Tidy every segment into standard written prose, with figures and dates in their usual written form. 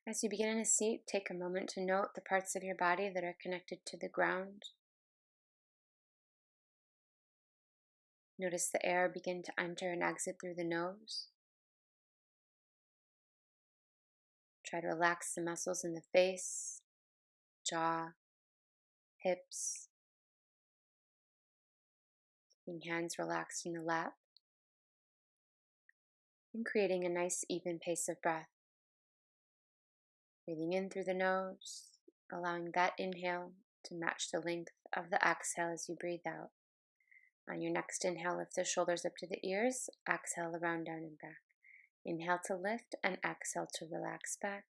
As you begin in a seat, take a moment to note the parts of your body that are connected to the ground. Notice the air begin to enter and exit through the nose. Try to relax the muscles in the face, jaw, hips, keeping hands relaxed in the lap, and creating a nice even pace of breath. Breathing in through the nose, allowing that inhale to match the length of the exhale as you breathe out. On your next inhale, lift the shoulders up to the ears. Exhale, around, down, and back. Inhale to lift and exhale to relax back.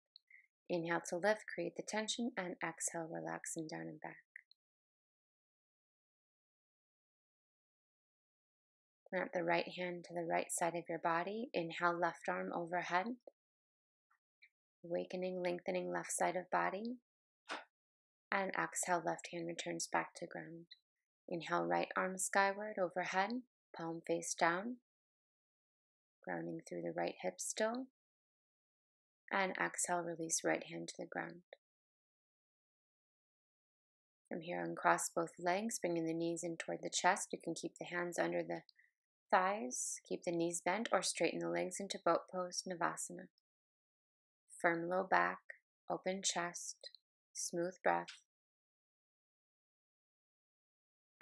Inhale to lift, create the tension, and exhale, relax and down and back. Plant the right hand to the right side of your body. Inhale, left arm overhead. Awakening, lengthening left side of body. And exhale, left hand returns back to ground. Inhale, right arm skyward, overhead, palm face down. Grounding through the right hip still. And exhale, release right hand to the ground. From here, uncross both legs, bringing the knees in toward the chest. You can keep the hands under the thighs, keep the knees bent, or straighten the legs into boat pose, Navasana. Firm low back, open chest, smooth breath.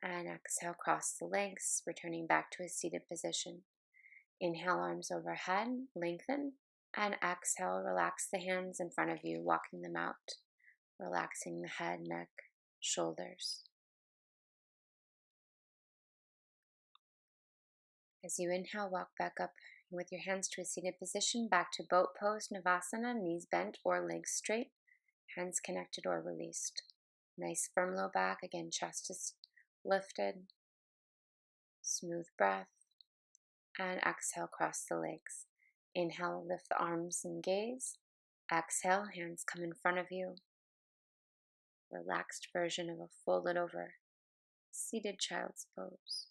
And exhale, cross the legs, returning back to a seated position. Inhale, arms overhead, lengthen. And exhale, relax the hands in front of you, walking them out, relaxing the head, neck, shoulders. As you inhale, walk back up with your hands to a seated position, back to boat pose, Navasana, knees bent or legs straight, hands connected or released. Nice firm low back, again, chest is lifted, smooth breath, and exhale, cross the legs. Inhale, lift the arms and gaze. Exhale, hands come in front of you. Relaxed version of a folded over seated child's pose.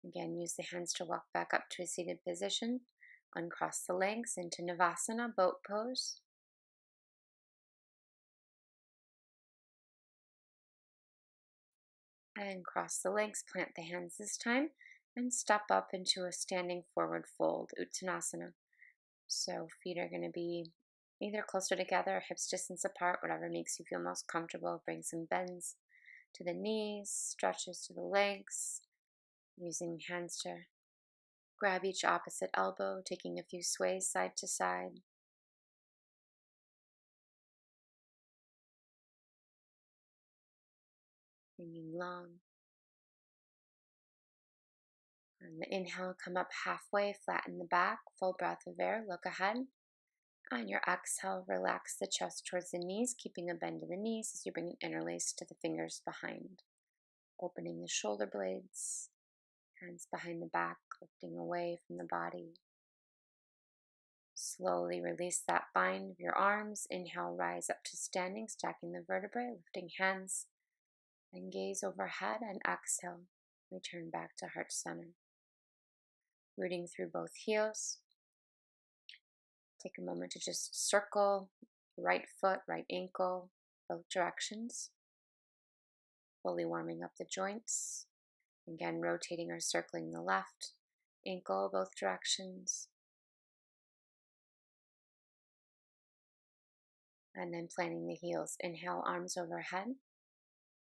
Again, use the hands to walk back up to a seated position. Uncross the legs into Navasana, boat pose. And cross the legs, plant the hands this time, and step up into a standing forward fold, Uttanasana. So feet are going to be either closer together, hips distance apart, whatever makes you feel most comfortable. Bring some bends to the knees, stretches to the legs, using hands to grab each opposite elbow, taking a few sways side to side. Bringing long. On the inhale, come up halfway, flatten the back, full breath of air, look ahead. On your exhale, relax the chest towards the knees, keeping a bend to the knees as you bring an interlace to the fingers behind. Opening the shoulder blades, hands behind the back, lifting away from the body. Slowly release that bind of your arms. Inhale, rise up to standing, stacking the vertebrae, lifting hands, and gaze overhead, and exhale, return back to heart center. Rooting through both heels. Take a moment to just circle right foot, right ankle, both directions. Fully warming up the joints. Again, rotating or circling the left ankle, both directions. And then planting the heels. Inhale, arms overhead.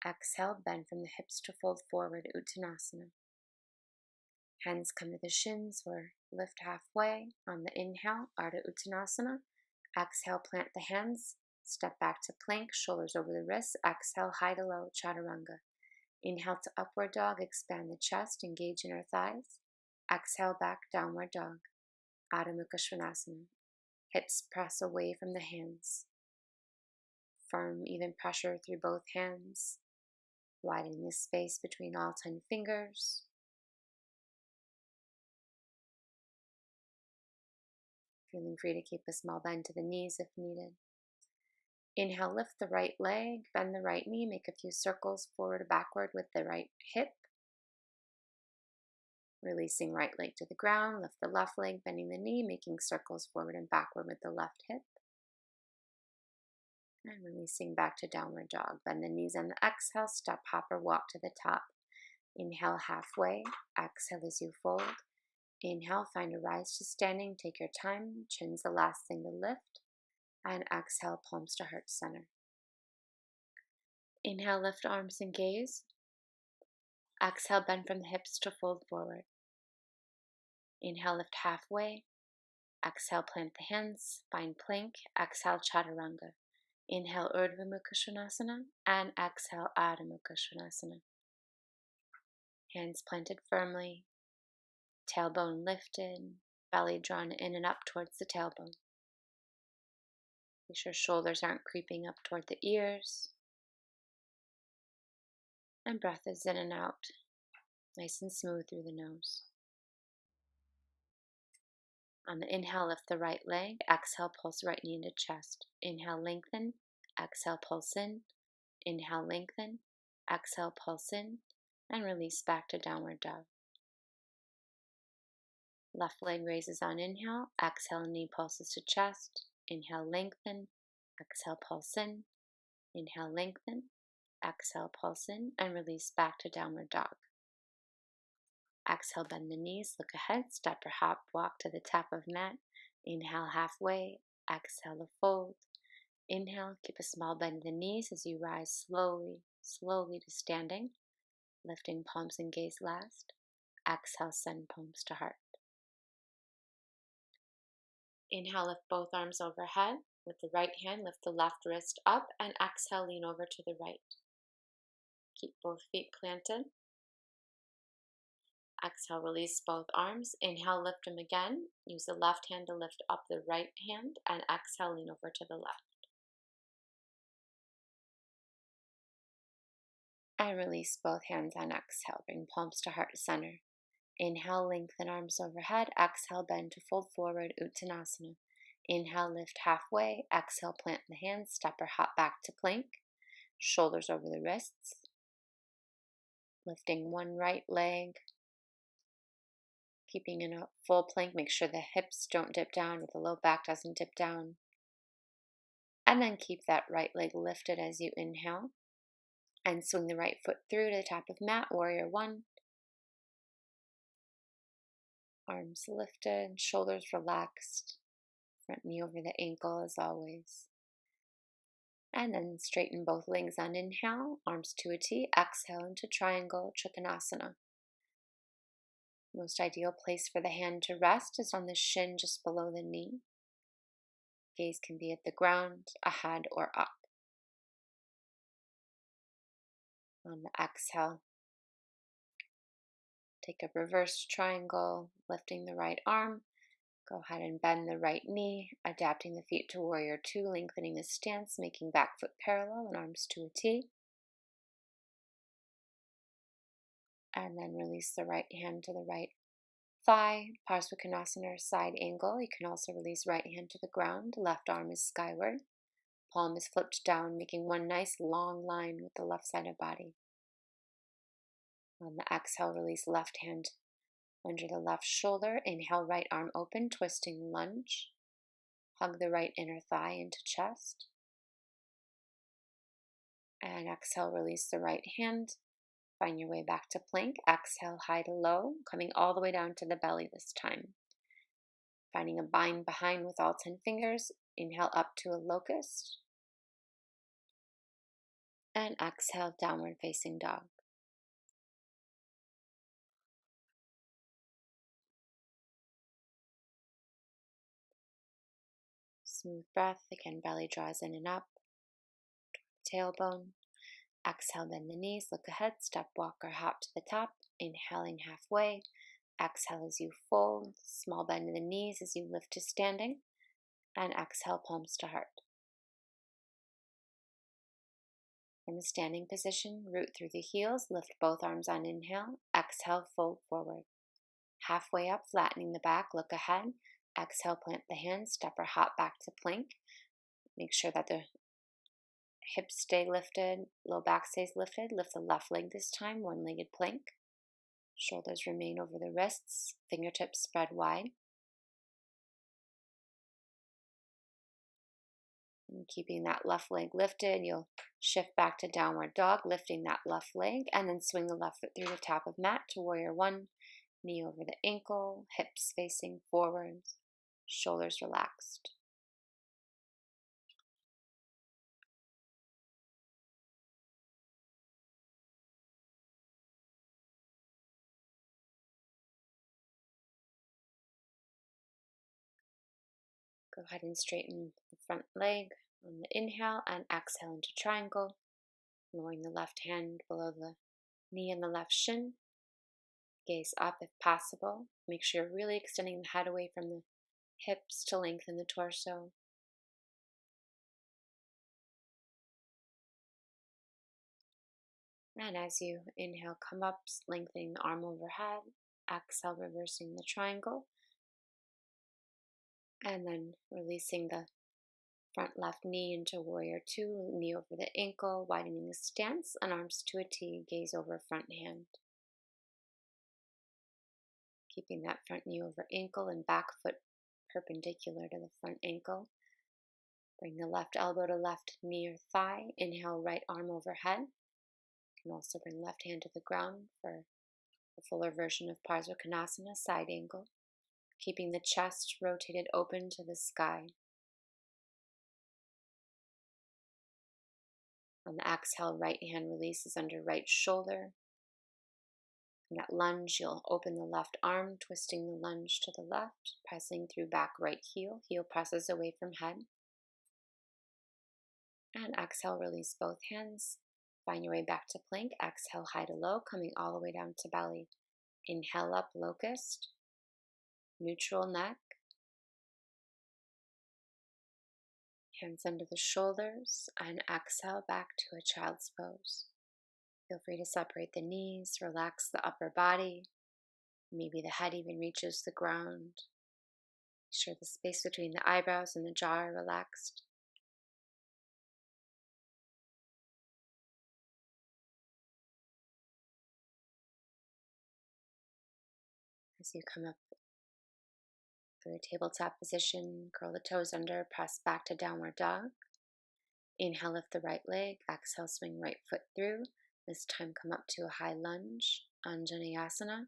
Exhale, bend from the hips to fold forward, Uttanasana. Hands come to the shins or lift halfway. On the inhale, Ardha Chandrasana. Exhale, plant the hands. Step back to plank, shoulders over the wrists. Exhale, high to low, chaturanga. Inhale to upward dog, expand the chest, engage inner thighs. Exhale, back, downward dog. Adho Mukha Svanasana. Hips press away from the hands. Firm, even pressure through both hands. Widening the space between all 10 fingers. Feeling free to keep a small bend to the knees if needed. Inhale, lift the right leg, bend the right knee, make a few circles forward or backward with the right hip. Releasing right leg to the ground, lift the left leg, bending the knee, making circles forward and backward with the left hip. And releasing back to downward dog. Bend the knees on the exhale, step, hop, or walk to the top. Inhale halfway, exhale as you fold. Inhale, find a rise to standing, take your time, chin's the last thing to lift. And exhale, palms to heart center. Inhale, lift arms and gaze. Exhale, bend from the hips to fold forward. Inhale, lift halfway. Exhale, plant the hands, find plank. Exhale, chaturanga. Inhale, Urdhva Mukha Svanasana, and exhale, Adho Mukha Svanasana. Hands planted firmly, tailbone lifted, belly drawn in and up towards the tailbone. Make sure shoulders aren't creeping up toward the ears. And breath is in and out, nice and smooth through the nose. On the inhale, lift the right leg. Exhale, pulse right knee into chest. Inhale, lengthen. Exhale, pulse in. Inhale, lengthen. Exhale, pulse in. And release back to downward dog. Left leg raises on inhale. Exhale, knee pulses to chest. Inhale, lengthen. Exhale, pulse in. Inhale, lengthen. Exhale, pulse in. And release back to downward dog. Exhale, bend the knees, look ahead, step or hop, walk to the top of mat. Inhale, halfway. Exhale, to fold. Inhale, keep a small bend in the knees as you rise slowly to standing, lifting palms and gaze last. Exhale, send palms to heart. Inhale, lift both arms overhead. With the right hand, lift the left wrist up, and exhale, lean over to the right. Keep both feet planted. Exhale, release both arms. Inhale, lift them again. Use the left hand to lift up the right hand, and exhale, lean over to the left. And release both hands on exhale. Bring palms to heart center. Inhale, lengthen arms overhead. Exhale, bend to fold forward, Uttanasana. Inhale, lift halfway. Exhale, plant the hands, step or hop back to plank. Shoulders over the wrists. Lifting one right leg. Keeping in a full plank, make sure the hips don't dip down or the low back doesn't dip down. And then keep that right leg lifted as you inhale. And swing the right foot through to the top of mat, warrior one. Arms lifted, shoulders relaxed. Front knee over the ankle as always. And then straighten both legs on inhale, arms to a T. Exhale into triangle, Uttanasana. Most ideal place for the hand to rest is on the shin just below the knee. Gaze can be at the ground, ahead, or up. On the exhale, take a reverse triangle, lifting the right arm. Go ahead and bend the right knee, adapting the feet to warrior two, lengthening the stance, making back foot parallel and arms to a T. And then release the right hand to the right thigh, Parsvakonasana or side angle. You can also release right hand to the ground, left arm is skyward. Palm is flipped down, making one nice long line with the left side of body. On the exhale, release left hand under the left shoulder. Inhale, right arm open, twisting lunge. Hug the right inner thigh into chest. And exhale, release the right hand. Find your way back to plank. Exhale, high to low, coming all the way down to the belly this time. Finding a bind behind with all 10 fingers. Inhale up to a locust. And exhale, downward facing dog. Smooth breath. Again, belly draws in and up. Tailbone. Exhale, bend the knees, look ahead, step, walk, or hop to the top. Inhaling halfway. Exhale as you fold. Small bend in the knees as you lift to standing. And exhale, palms to heart. From the standing position, root through the heels, lift both arms on inhale. Exhale, fold forward. Halfway up, flattening the back, look ahead. Exhale, plant the hands, step or hop back to plank. Make sure that the hips stay lifted, low back stays lifted. Lift the left leg this time, one-legged plank. Shoulders remain over the wrists, fingertips spread wide. And keeping that left leg lifted, you'll shift back to downward dog, lifting that left leg, and then swing the left foot through the top of mat to warrior one. Knee over the ankle, hips facing forwards, shoulders relaxed. Go ahead and straighten the front leg on the inhale and exhale into triangle, lowering the left hand below the knee and the left shin. Gaze up if possible. Make sure you're really extending the head away from the hips to lengthen the torso. And as you inhale, come up, lengthening the arm overhead. Exhale, reversing the triangle. And then releasing the front left knee into warrior two, knee over the ankle, widening the stance, and arms to a T, gaze over front hand. Keeping that front knee over ankle and back foot perpendicular to the front ankle. Bring the left elbow to left knee or thigh. Inhale, right arm overhead. You can also bring left hand to the ground for a fuller version of Parsvakonasana, side angle. Keeping the chest rotated open to the sky. On the exhale, right hand releases under right shoulder. In that lunge, you'll open the left arm, twisting the lunge to the left, pressing through back right heel. Heel presses away from head. And exhale, release both hands. Find your way back to plank. Exhale, high to low, coming all the way down to belly. Inhale up, locust. Neutral neck. Hands under the shoulders, and exhale back to a child's pose. Feel free to separate the knees, relax the upper body. Maybe the head even reaches the ground. Make sure the space between the eyebrows and the jaw are relaxed. As you come up for the tabletop position, curl the toes under, press back to downward dog. Inhale, lift the right leg. Exhale, swing right foot through. This time come up to a high lunge, Anjaneyasana.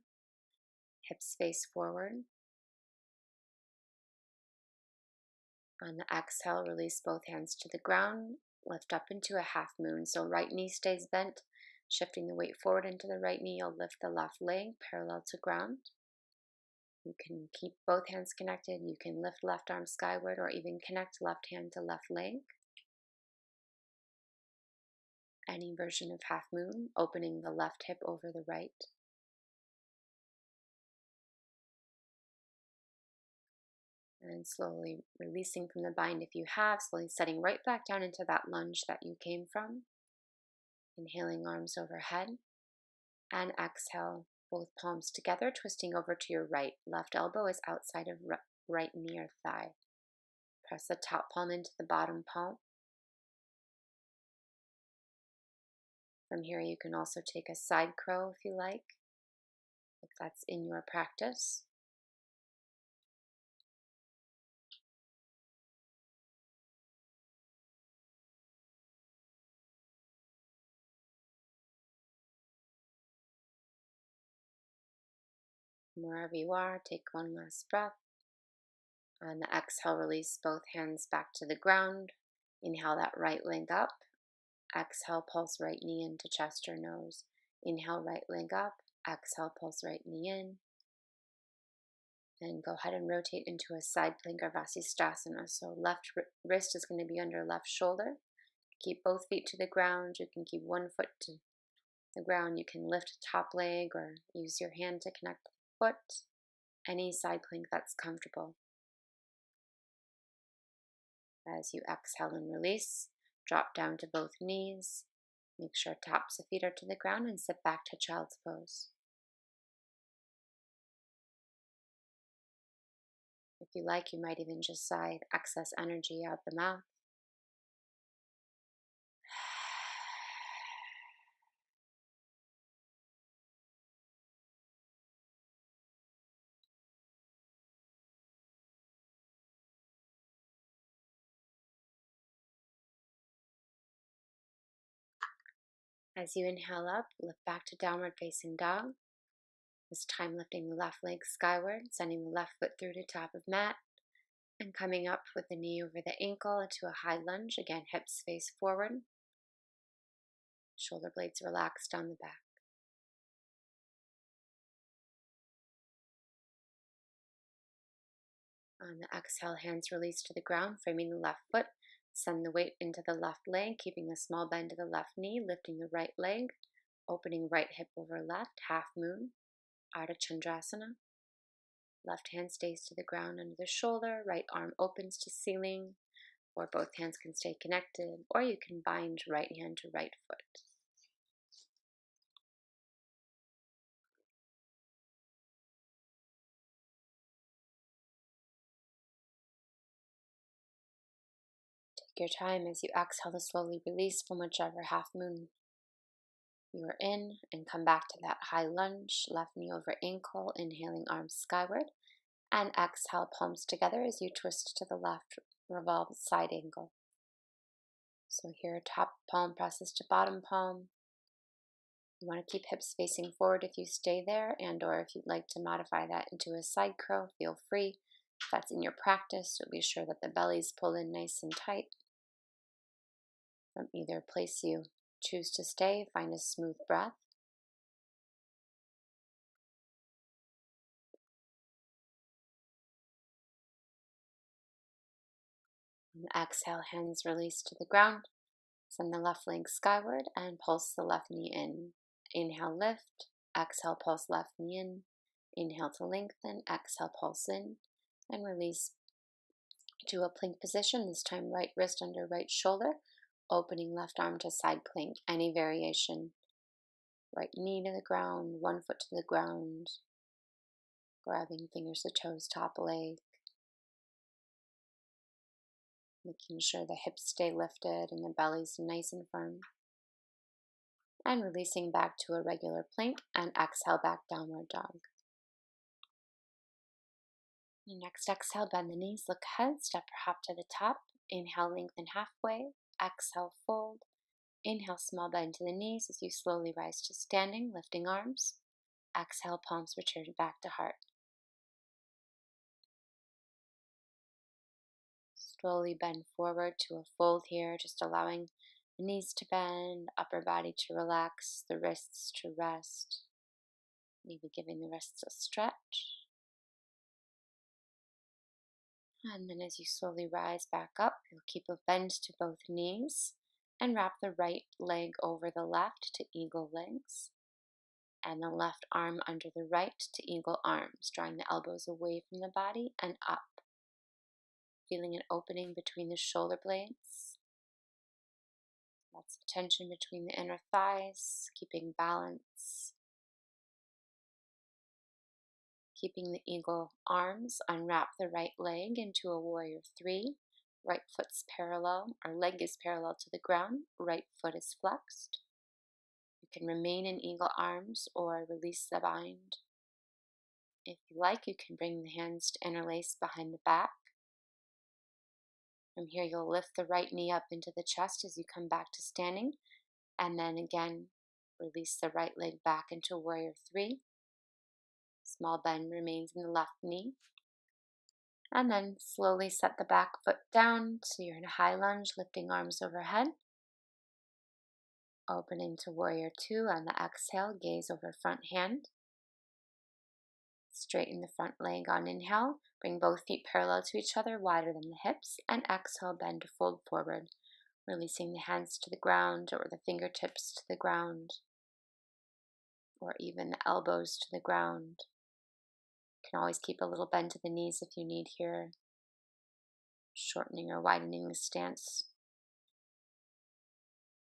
Hips face forward. On the exhale, release both hands to the ground. Lift up into a half moon. So right knee stays bent. Shifting the weight forward into the right knee, you'll lift the left leg parallel to ground. You can keep both hands connected. You can lift left arm skyward or even connect left hand to left leg. Any version of half moon, opening the left hip over the right. And slowly releasing from the bind if you have, slowly setting right back down into that lunge that you came from. Inhaling, arms overhead. And exhale, both palms together, twisting over to your right. Left elbow is outside of right knee or thigh. Press the top palm into the bottom palm. From here, you can also take a side crow if you like, if that's in your practice. Wherever you are, take one last breath. On the exhale, release both hands back to the ground. Inhale that right leg up. Exhale, pulse right knee into chest or nose. Inhale, right leg up. Exhale, pulse right knee in. And go ahead and rotate into a side plank or Vasisthasana. So left wrist is going to be under left shoulder. Keep both feet to the ground. You can keep one foot to the ground. You can lift top leg or use your hand to connect the foot. Any side plank that's comfortable. As you exhale and release, drop down to both knees. Make sure tops of feet are to the ground and sit back to child's pose. If you like, you might even just sigh excess energy out the mouth. As you inhale up, lift back to downward facing dog. This time lifting the left leg skyward, sending the left foot through to top of mat, and coming up with the knee over the ankle into a high lunge. Again, hips face forward, shoulder blades relaxed down the back. On the exhale, hands release to the ground, framing the left foot. Send the weight into the left leg, keeping a small bend to the left knee, lifting the right leg, opening right hip over left, half moon, Ardha Chandrasana. Left hand stays to the ground under the shoulder, right arm opens to ceiling, or both hands can stay connected, or you can bind right hand to right foot. Take your time as you exhale to slowly release from whichever half moon you are in, and come back to that high lunge, left knee over ankle, inhaling arms skyward, and exhale, palms together as you twist to the left, revolve side angle. So here, top palm presses to bottom palm. You want to keep hips facing forward if you stay there, and or if you'd like to modify that into a side crow, feel free. If that's in your practice, so be sure that the belly's pulled in nice and tight. From either place you choose to stay, find a smooth breath. And exhale, hands release to the ground. Send the left leg skyward and pulse the left knee in. Inhale, lift. Exhale, pulse left knee in. Inhale to lengthen. Exhale, pulse in. And release to a plank position. This time, right wrist under right shoulder. Opening left arm to side plank. Any variation. Right knee to the ground. One foot to the ground. Grabbing fingers to toes, top leg. Making sure the hips stay lifted and the belly's nice and firm. And releasing back to a regular plank, and exhale back downward dog. Your next exhale, bend the knees, look ahead, step or hop to the top. Inhale, lengthen halfway. Exhale, fold. Inhale, small bend to the knees as you slowly rise to standing, lifting arms. Exhale, palms return back to heart. Slowly bend forward to a fold here, just allowing the knees to bend, upper body to relax, the wrists to rest. Maybe giving the wrists a stretch. And then as you slowly rise back up, you'll keep a bend to both knees and wrap the right leg over the left to eagle legs. And the left arm under the right to eagle arms, drawing the elbows away from the body and up. Feeling an opening between the shoulder blades. Lots of tension between the inner thighs, keeping balance. Keeping the eagle arms, unwrap the right leg into a warrior three. Right foot's parallel, or leg is parallel to the ground. Right foot is flexed. You can remain in eagle arms or release the bind. If you like, you can bring the hands to interlace behind the back. From here, you'll lift the right knee up into the chest as you come back to standing. And then again, release the right leg back into warrior three. Small bend remains in the left knee. And then slowly set the back foot down so you're in a high lunge, lifting arms overhead. Opening to warrior two on the exhale, gaze over front hand. Straighten the front leg on inhale. Bring both feet parallel to each other, wider than the hips. And exhale, bend to fold forward. Releasing the hands to the ground or the fingertips to the ground. Or even the elbows to the ground. You can always keep a little bend to the knees if you need here. Shortening or widening the stance.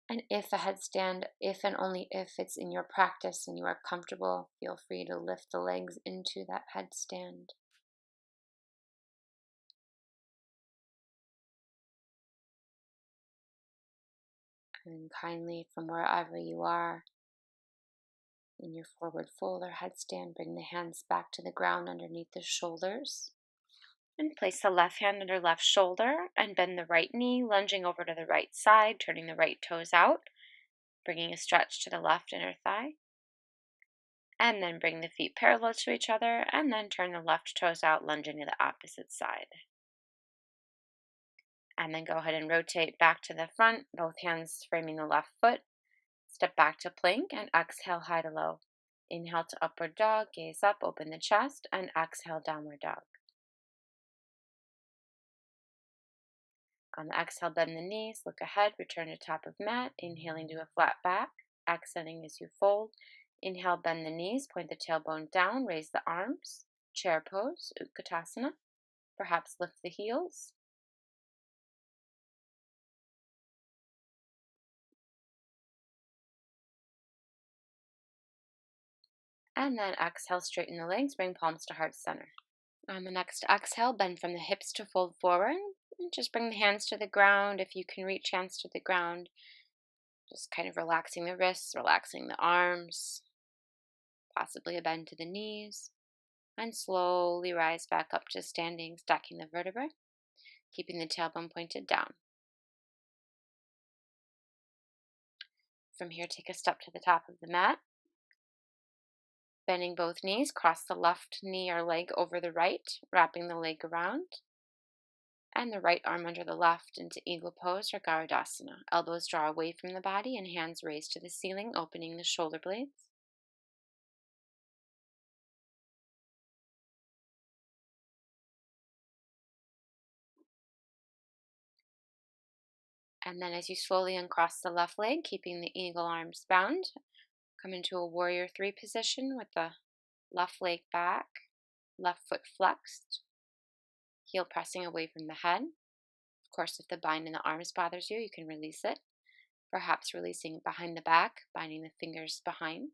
And if a headstand, if and only if it's in your practice and you are comfortable, feel free to lift the legs into that headstand. And kindly, from wherever you are, in your forward fold or headstand, bring the hands back to the ground underneath the shoulders. And place the left hand under left shoulder and bend the right knee, lunging over to the right side, turning the right toes out. Bringing a stretch to the left inner thigh. And then bring the feet parallel to each other, and then turn the left toes out, lunging to the opposite side. And then go ahead and rotate back to the front, both hands framing the left foot. Step back to plank and exhale high to low. Inhale to upward dog, gaze up, open the chest, and exhale downward dog. On the exhale, bend the knees, look ahead, return to top of mat, inhaling to a flat back, exhaling as you fold. Inhale, bend the knees, point the tailbone down, raise the arms, chair pose, Uttanasana. Perhaps lift the heels. And then exhale, straighten the legs, bring palms to heart center. On the next exhale, bend from the hips to fold forward. And just bring the hands to the ground. If you can reach hands to the ground, just kind of relaxing the wrists, relaxing the arms, possibly a bend to the knees. And slowly rise back up to standing, stacking the vertebrae, keeping the tailbone pointed down. From here, take a step to the top of the mat. Bending both knees, cross the left knee or leg over the right, wrapping the leg around. And the right arm under the left into eagle pose or Garudasana. Elbows draw away from the body and hands raised to the ceiling, opening the shoulder blades. And then as you slowly uncross the left leg, keeping the eagle arms bound, come into a warrior three position with the left leg back, left foot flexed, heel pressing away from the head. Of course, if the bind in the arms bothers you, you can release it. Perhaps releasing behind the back, binding the fingers behind.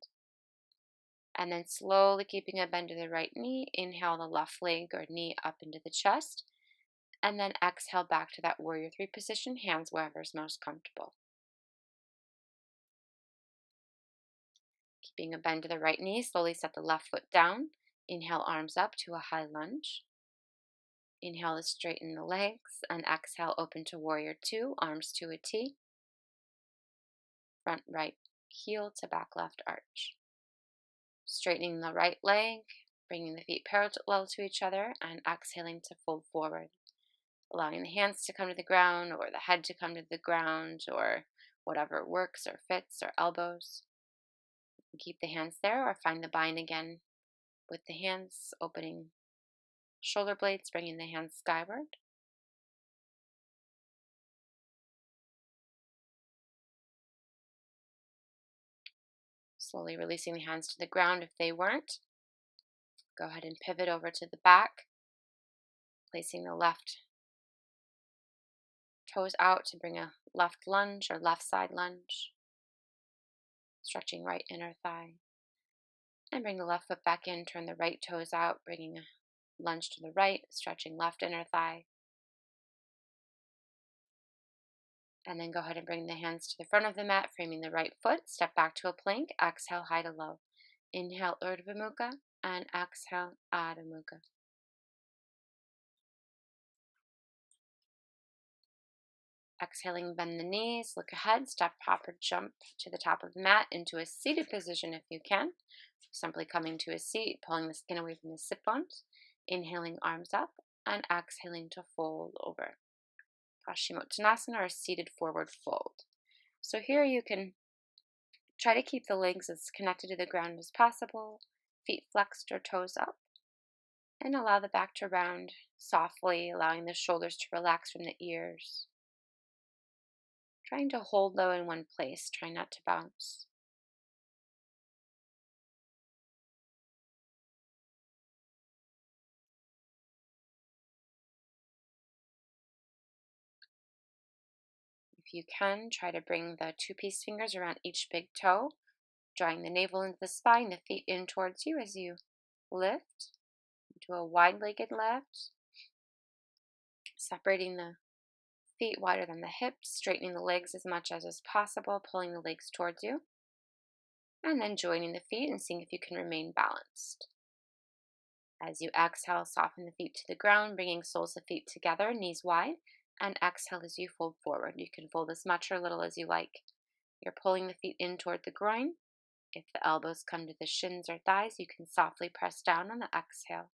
And then slowly keeping a bend to the right knee, inhale the left leg or knee up into the chest. And then exhale back to that warrior three position, hands wherever is most comfortable. Keeping a bend to the right knee, slowly set the left foot down. Inhale, arms up to a high lunge. Inhale to straighten the legs, and exhale, open to warrior two, arms to a T. Front right heel to back left arch. Straightening the right leg, bringing the feet parallel to each other, and exhaling to fold forward. Allowing the hands to come to the ground, or the head to come to the ground, or whatever works or fits, or elbows. Keep the hands there, or find the bind again with the hands, opening shoulder blades, bringing the hands skyward. Slowly releasing the hands to the ground if they weren't. Go ahead and pivot over to the back, placing the left toes out to bring a left lunge or left side lunge. Stretching right inner thigh. And bring the left foot back in, turn the right toes out, bringing a lunge to the right, stretching left inner thigh. And then go ahead and bring the hands to the front of the mat, framing the right foot. Step back to a plank. Exhale, high to low. Inhale, Urdhva Mukha, and exhale, Adho Mukha. Exhaling, bend the knees, look ahead, step, hop, or jump to the top of the mat into a seated position if you can. Simply coming to a seat, pulling the skin away from the sit bones. Inhaling, arms up, and exhaling to fold over. Paschimottanasana, or seated forward fold. So here you can try to keep the legs as connected to the ground as possible, feet flexed or toes up, and allow the back to round softly, allowing the shoulders to relax from the ears. Trying to hold low in one place, try not to bounce. If you can, try to bring the two-piece fingers around each big toe, drawing the navel into the spine, the feet in towards you as you lift into a wide-legged lift. Separating the feet wider than the hips, straightening the legs as much as is possible, pulling the legs towards you. And then joining the feet and seeing if you can remain balanced. As you exhale, soften the feet to the ground, bringing soles of feet together, knees wide, and exhale as you fold forward. You can fold as much or little as you like. You're pulling the feet in toward the groin. If the elbows come to the shins or thighs, you can softly press down on the exhale.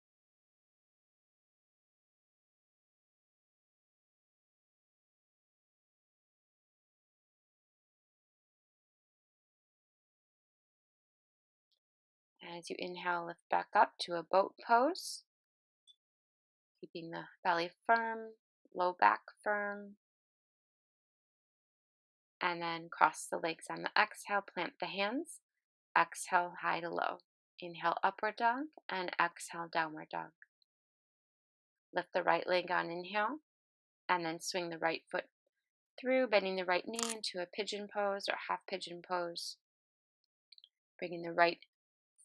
As you inhale, lift back up to a boat pose, keeping the belly firm, low back firm. And then cross the legs on the exhale, plant the hands. Exhale, high to low. Inhale, upward dog, and exhale, downward dog. Lift the right leg on inhale, and then swing the right foot through, bending the right knee into a pigeon pose or half pigeon pose. Bringing the right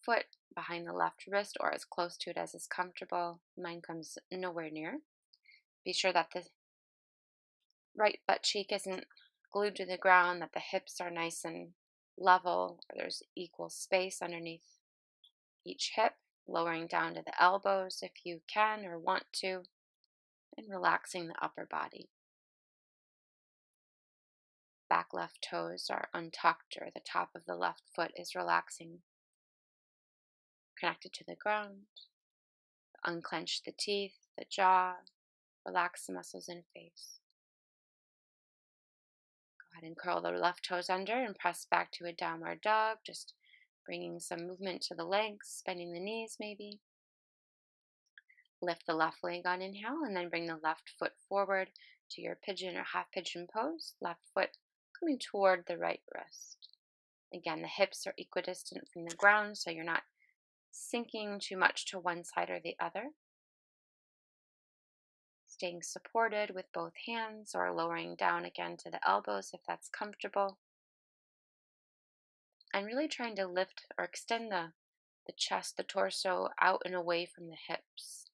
foot behind the left wrist or as close to it as is comfortable. Mine comes nowhere near. Be sure that the right butt cheek isn't glued to the ground, that the hips are nice and level, or there's equal space underneath each hip, lowering down to the elbows if you can or want to, and relaxing the upper body. Back left toes are untucked, or the top of the left foot is relaxing, connected to the ground. Unclench the teeth, the jaw, relax the muscles in face. Go ahead and curl the left toes under and press back to a downward dog, just bringing some movement to the legs, bending the knees maybe. Lift the left leg on inhale and then bring the left foot forward to your pigeon or half pigeon pose. Left foot coming toward the right wrist. Again, the hips are equidistant from the ground, so you're not sinking too much to one side or the other. Staying supported with both hands or lowering down again to the elbows if that's comfortable. And really trying to lift or extend the chest, the torso out and away from the hips.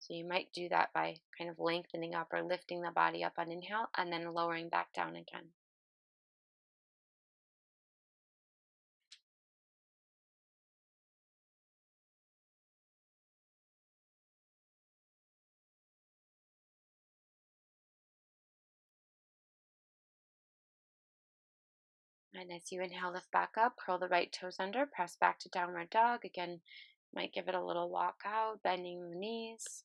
So you might do that by kind of lengthening up or lifting the body up on inhale and then lowering back down again. And as you inhale, lift back up, curl the right toes under, press back to downward dog. Again, might give it a little walk out, bending the knees.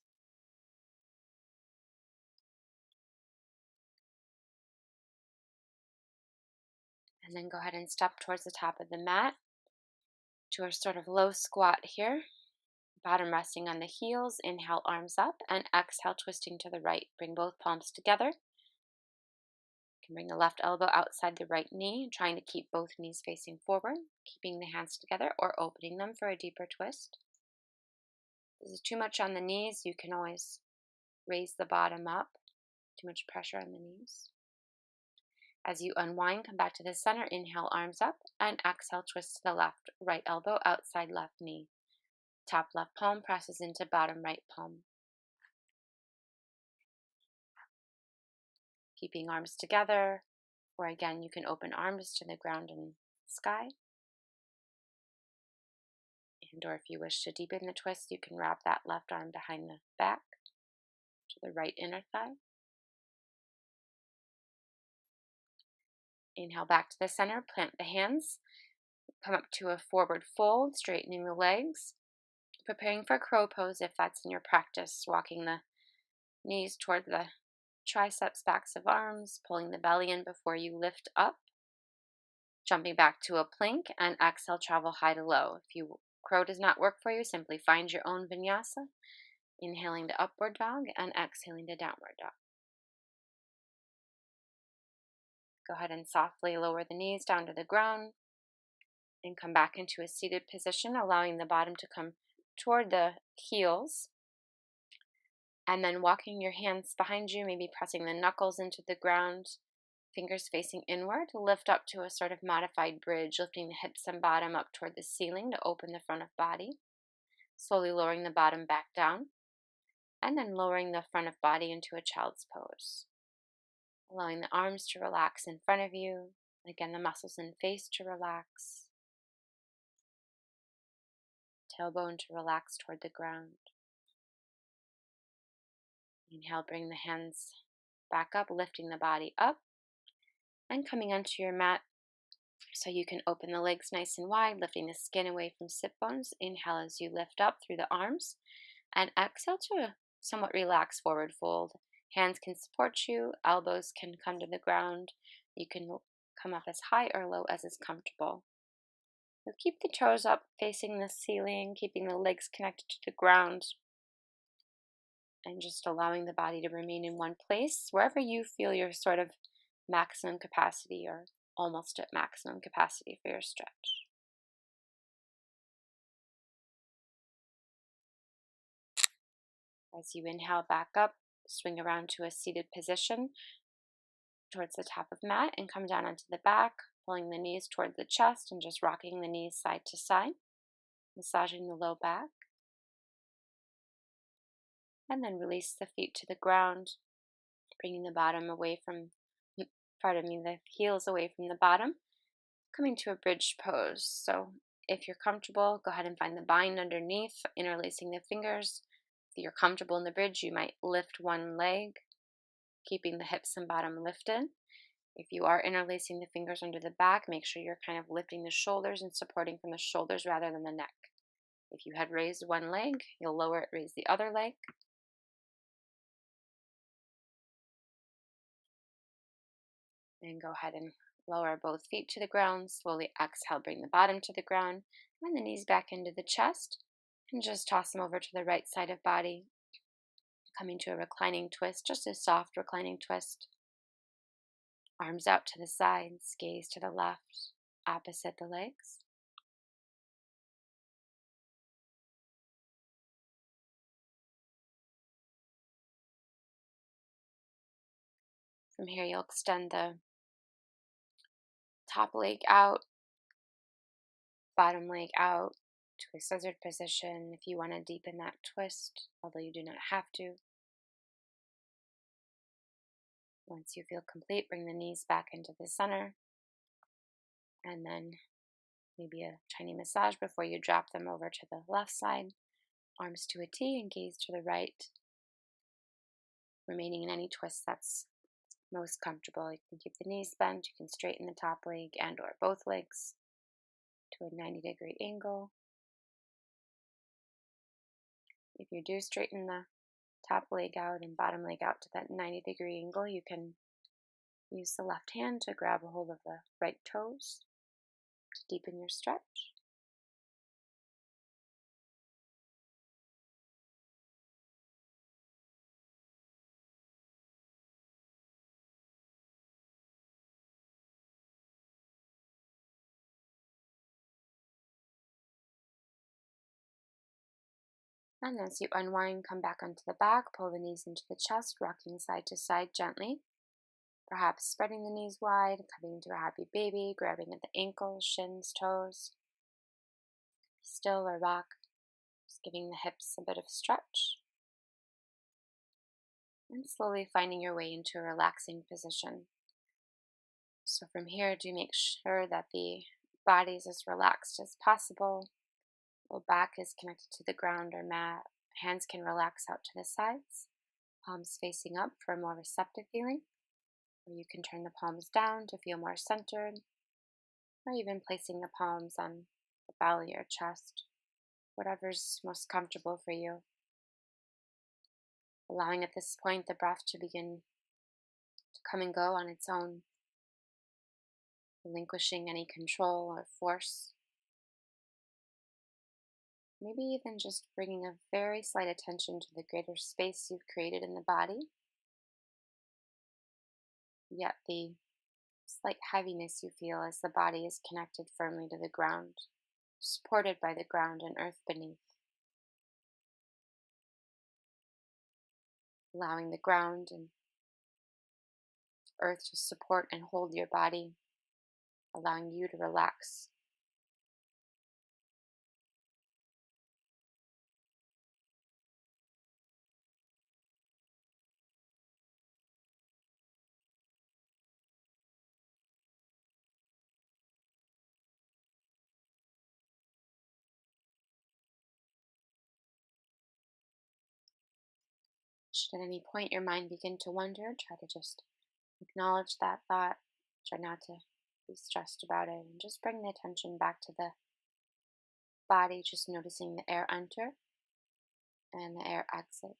And then go ahead and step towards the top of the mat to a sort of low squat here. Bottom resting on the heels. Inhale, arms up, and exhale, twisting to the right. Bring both palms together. You can bring the left elbow outside the right knee, trying to keep both knees facing forward, keeping the hands together or opening them for a deeper twist. If this is too much on the knees, you can always raise the bottom up. Too much pressure on the knees. As you unwind, come back to the center. Inhale, arms up, and exhale, twist to the left. Right elbow outside left knee. Top left palm presses into bottom right palm. Keeping arms together, or again, you can open arms to the ground and sky. And or if you wish to deepen the twist, you can wrap that left arm behind the back to the right inner thigh. Inhale back to the center, plant the hands, come up to a forward fold, straightening the legs, preparing for crow pose if that's in your practice, walking the knees toward the triceps, backs of arms, pulling the belly in before you lift up, jumping back to a plank, and exhale, travel high to low. If crow does not work for you, simply find your own vinyasa, inhaling to upward dog and exhaling to downward dog. Go ahead and softly lower the knees down to the ground and come back into a seated position, allowing the bottom to come toward the heels. And then walking your hands behind you, maybe pressing the knuckles into the ground, fingers facing inward, lift up to a sort of modified bridge, lifting the hips and bottom up toward the ceiling to open the front of body. Slowly lowering the bottom back down, and then lowering the front of body into a child's pose. Allowing the arms to relax in front of you. Again, the muscles in face to relax. Tailbone to relax toward the ground. Inhale, bring the hands back up, lifting the body up. And coming onto your mat, so you can open the legs nice and wide, lifting the skin away from sit bones. Inhale as you lift up through the arms, and exhale to a somewhat relaxed forward fold. Hands can support you, elbows can come to the ground. You can come up as high or low as is comfortable. You'll keep the toes up facing the ceiling, keeping the legs connected to the ground, and just allowing the body to remain in one place, wherever you feel your sort of maximum capacity or almost at maximum capacity for your stretch. As you inhale back up, swing around to a seated position towards the top of mat and come down onto the back, pulling the knees toward the chest and just rocking the knees side to side, massaging the low back. And then release the feet to the ground, bringing the bottom away from, the heels away from the bottom, coming to a bridge pose. So if you're comfortable, go ahead and find the bind underneath, interlacing the fingers. If you're comfortable in the bridge, you might lift one leg, keeping the hips and bottom lifted. If you are interlacing the fingers under the back, make sure you're kind of lifting the shoulders and supporting from the shoulders rather than the neck. If you had raised one leg, you'll lower it, raise the other leg. And go ahead and lower both feet to the ground. Slowly exhale, bring the bottom to the ground and the knees back into the chest. And just toss them over to the right side of body, coming to a reclining twist, just a soft reclining twist. Arms out to the sides, gaze to the left, opposite the legs. From here, you'll extend the top leg out, bottom leg out to a scissored position if you want to deepen that twist, although you do not have to. Once you feel complete, bring the knees back into the center, and then maybe a tiny massage before you drop them over to the left side. Arms to a T and gaze to the right, remaining in any twist that's most comfortable. You can keep the knees bent, you can straighten the top leg and or both legs to a 90-degree angle. If you do straighten the top leg out and bottom leg out to that 90-degree angle, you can use the left hand to grab a hold of the right toes to deepen your stretch. And as you unwind, come back onto the back, pull the knees into the chest, rocking side to side gently. Perhaps spreading the knees wide, coming to a happy baby, grabbing at the ankles, shins, toes. Still or rock, just giving the hips a bit of stretch. And slowly finding your way into a relaxing position. So from here, do make sure that the body is as relaxed as possible. Low back is connected to the ground or mat. Hands can relax out to the sides. Palms facing up for a more receptive feeling. Or you can turn the palms down to feel more centered. Or even placing the palms on the belly or chest. Whatever's most comfortable for you. Allowing at this point the breath to begin to come and go on its own. Relinquishing any control or force. Maybe even just bringing a very slight attention to the greater space you've created in the body. Yet the slight heaviness you feel as the body is connected firmly to the ground, supported by the ground and earth beneath. Allowing the ground and earth to support and hold your body, allowing you to relax. Should at any point your mind begin to wander, try to just acknowledge that thought, Try not to be stressed about it and just bring the attention back to the body, just noticing the air enter and the air exit.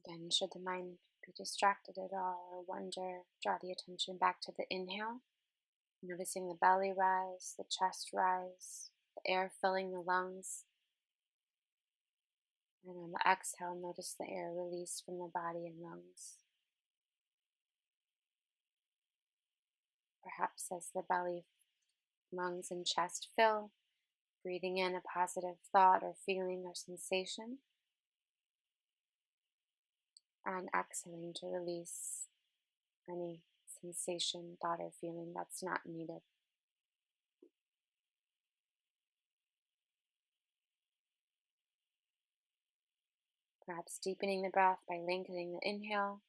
Again, should the mind be distracted at all or wonder, draw the attention back to the inhale, noticing the belly rise, the chest rise, the air filling the lungs. And on the exhale, notice the air release from the body and lungs. Perhaps as the belly, lungs, and chest fill, breathing in a positive thought or feeling or sensation, and exhaling to release any sensation, thought, or feeling that's not needed. Perhaps deepening the breath by lengthening the inhale,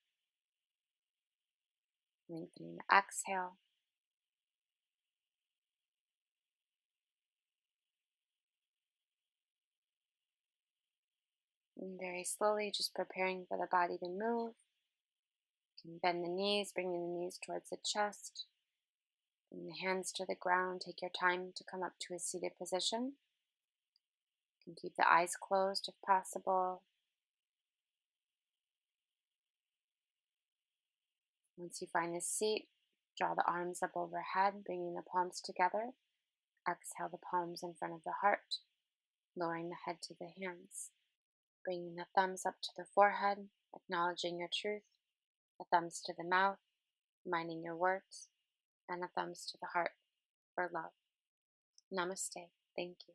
lengthening the exhale. And very slowly, just preparing for the body to move. You can bend the knees, bringing the knees towards the chest. Bring the hands to the ground. Take your time to come up to a seated position. You can keep the eyes closed if possible. Once you find a seat, draw the arms up overhead, bringing the palms together. Exhale the palms in front of the heart, lowering the head to the hands. Bringing the thumbs up to the forehead, acknowledging your truth. The thumbs to the mouth, minding your words. And the thumbs to the heart for love. Namaste. Thank you.